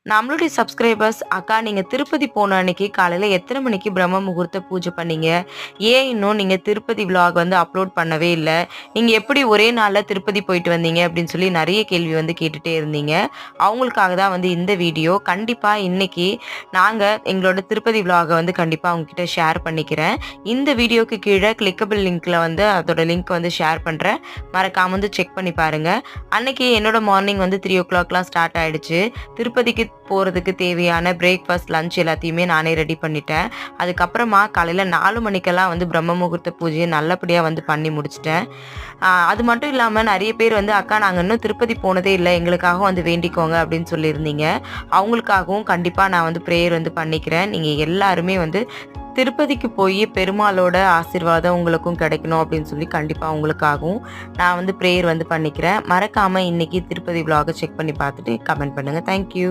நம்மளுடைய சப்ஸ்கிரைபர்ஸ், "அக்கா நீங்க திருப்பதி போன அன்னைக்கு காலையில எத்தன மணிக்கு பிரம்ம முகூர்த்த பூஜை பண்ணீங்க? ஏன் இன்னும் நீங்க திருப்பதி விளாக் வந்து அப்லோட் பண்ணவே இல்ல? நீங்க எப்படி ஒரே நாள்ல திருப்பதி போயிட்டு வந்தீங்க?" அப்படின்னு சொல்லி நெறைய கேள்வி வந்து கேட்டுட்டே இருந்தீங்க. அவங்களுக்காக தான் வந்து இந்த வீடியோ. கண்டிப்பா இன்னைக்கு நாங்க எங்களோட திருப்பதி விளாக வந்து கண்டிப்பா உங்ககிட்ட ஷேர் பண்ணிக்கிறேன். இந்த வீடியோக்கு கீழ கிளிக்கபிள் லிங்க்ல வந்து அதோட லிங்க் வந்து ஷேர் பண்றேன். மறக்காம வந்து செக் பண்ணி பாருங்க. அன்னைக்கு என்னோட மார்னிங் வந்து 3:00லாம் ஸ்டார்ட் ஆயிடுச்சு. திருப்பதிக்கு போறதுக்கு தேவையான பிரேக்ஃபாஸ்ட், லஞ்ச் எல்லாத்தையுமே நானே ரெடி பண்ணிட்டேன். அதுக்கப்புறமா காலையில 4 மணிக்கெல்லாம் வந்து பிரம்ம முகூர்த்த பூஜைய நல்லபடியா வந்து பண்ணி முடிச்சுட்டேன். அது மட்டும் இல்லாம நெறைய பேர் வந்து, "அக்கா நாங்க இன்னும் திருப்பதி போனதே இல்ல. எங்களுக்காகவும் வந்து வேண்டிக்கோங்க" அப்படின்னு சொல்லியிருந்தீங்க. அவங்களுக்காகவும் கண்டிப்பா நான் வந்து பிரேயர் வந்து பண்ணிக்கிறேன். நீங்க எல்லாருமே வந்து திருப்பதிக்கு போயி பெருமாளோட ஆசீர்வாதம் உங்களுக்கும் கிடைக்கணும் அப்படின்னு சொல்லி கண்டிப்பா உங்களுக்காகவும் நான் வந்து பிரேயர் வந்து பண்ணிக்கிறேன். மறக்காம இன்னைக்கு திருப்பதி விளாக செக் பண்ணி பார்த்துட்டு கமெண்ட் பண்ணுங்க. Thank you.